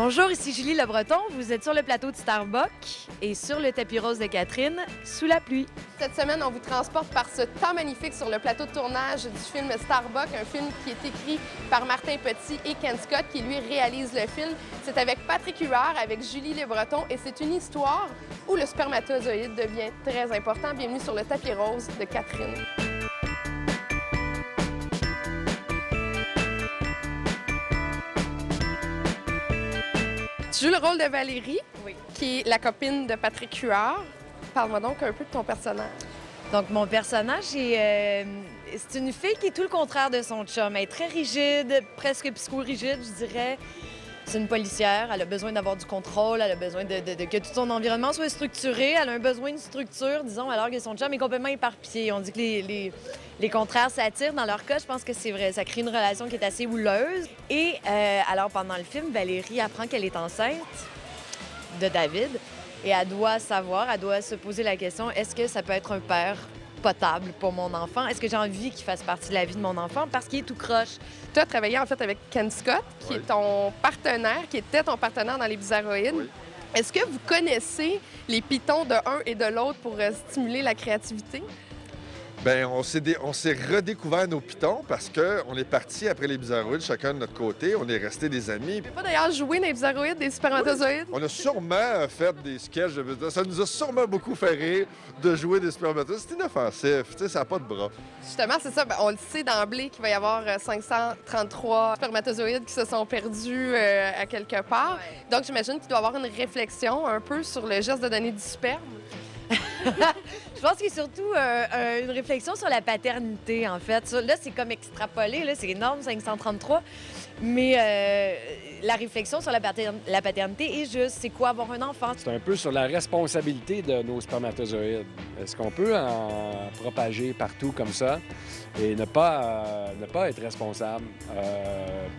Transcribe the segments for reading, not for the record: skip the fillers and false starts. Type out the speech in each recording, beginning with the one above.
Bonjour, ici Julie Le Breton. Vous êtes sur le plateau de Starbuck et sur le tapis rose de Catherine, sous la pluie. Cette semaine, on vous transporte par ce temps magnifique sur le plateau de tournage du film Starbuck, un film qui est écrit par Martin Petit et Ken Scott, qui lui réalise le film. C'est avec Patrick Huard, avec Julie Le Breton, et c'est une histoire où le spermatozoïde devient très important. Bienvenue sur le tapis rose de Catherine. Tu joues le rôle de Valérie, qui est la copine de Patrick Huard. Parle-moi donc un peu de ton personnage. Donc, mon personnage, c'est une fille qui est tout le contraire de son chum. Elle est très rigide, presque psycho-rigide, je dirais. C'est une policière, elle a besoin d'avoir du contrôle, elle a besoin que tout son environnement soit structuré. Elle a un besoin de structure, disons, alors que son chum est complètement éparpillé. On dit que les contraires s'attirent. Dans leur cas, je pense que c'est vrai. Ça crée une relation qui est assez houleuse. Et alors, pendant le film, Valérie apprend qu'elle est enceinte de David. Et elle doit savoir, elle doit se poser la question, est-ce que ça peut être un père potable pour mon enfant? Est-ce que j'ai envie qu'il fasse partie de la vie de mon enfant? Parce qu'il est tout croche. Tu as travaillé en fait avec Ken Scott, qui est ton partenaire, qui était ton partenaire dans les Bizarroïdes. Oui. Est-ce que vous connaissez les pitons de un et de l'autre pour stimuler la créativité? Bien, on s'est redécouvert nos pitons parce qu'on est partis après les Bizarroïdes, chacun de notre côté. On est restés des amis. Tu peux pas d'ailleurs jouer dans les Bizarroïdes, des spermatozoïdes? Oui. On a sûrement fait des sketchs. Ça nous a sûrement beaucoup fait rire de jouer des spermatozoïdes. C'est inoffensif, tu sais, ça n'a pas de bras. Justement, c'est ça. On le sait d'emblée qu'il va y avoir 533 spermatozoïdes qui se sont perdus à quelque part. Ouais. Donc, j'imagine qu'il doit y avoir une réflexion un peu sur le geste de donner du sperme. Je pense qu'il y a surtout une réflexion sur la paternité, en fait. Là, c'est comme extrapolé, là, c'est énorme, 533. Mais la réflexion sur la paternité est juste, c'est quoi avoir un enfant? C'est un peu sur la responsabilité de nos spermatozoïdes. Est-ce qu'on peut en propager partout comme ça et ne pas être responsable?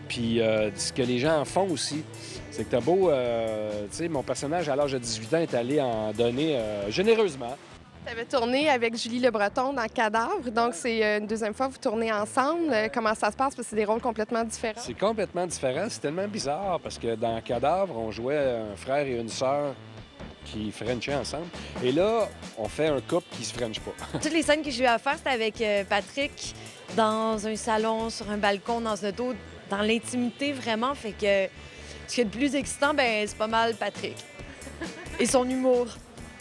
Puis ce que les gens en font aussi, c'est que t'as beau... tu sais, mon personnage, à l'âge de 18 ans, est allé en donner généreusement. Tu avais tourné avec Julie Le Breton dans Cadavre, donc c'est une deuxième fois que vous tournez ensemble. Comment ça se passe? Parce que c'est des rôles complètement différents. C'est complètement différent. C'est tellement bizarre parce que dans Cadavre, on jouait un frère et une sœur qui frenchaient ensemble. Et là, on fait un couple qui se frenche pas. Toutes les scènes que j'ai eu à faire, c'était avec Patrick dans un salon, sur un balcon, dans une auto, dans l'intimité vraiment. Fait que ce qui est le plus excitant, ben c'est pas mal Patrick. Et son humour.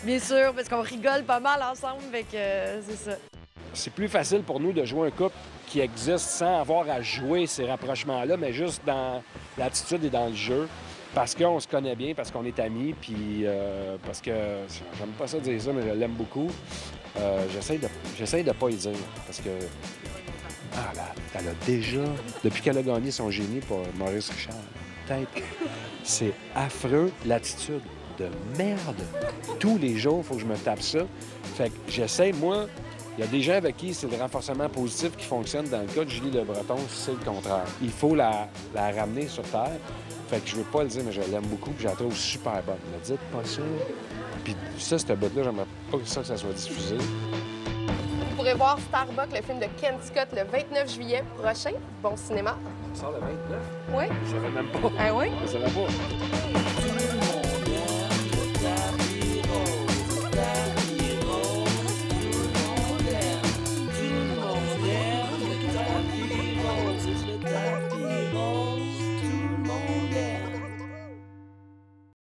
Bien sûr, parce qu'on rigole pas mal ensemble, fait que c'est ça. C'est plus facile pour nous de jouer un couple qui existe sans avoir à jouer ces rapprochements-là, mais juste dans l'attitude et dans le jeu, parce qu'on se connaît bien, parce qu'on est amis, puis parce que, j'aime pas ça dire ça, mais je l'aime beaucoup. J'essaie de pas y dire, parce que... Ah là, elle a déjà, depuis qu'elle a gagné son génie pour Maurice Richard, peut-être, c'est affreux, l'attitude. De merde. Tous les jours, il faut que je me tape ça. Fait que j'essaie, moi, il y a des gens avec qui c'est le renforcement positif qui fonctionne. Dans le cas de Julie Le Breton, c'est le contraire. Il faut la ramener sur terre. Fait que je veux pas le dire, mais je l'aime beaucoup puis je la trouve super bonne. Ne dites pas ça. Puis ça, cette botte-là, j'aimerais pas que ça soit diffusé. Vous pourrez voir Starbuck, le film de Ken Scott, le 29 juillet prochain. Bon cinéma. Ça sort le 29? Oui. Je savais même pas. Ah oui? Je savais pas.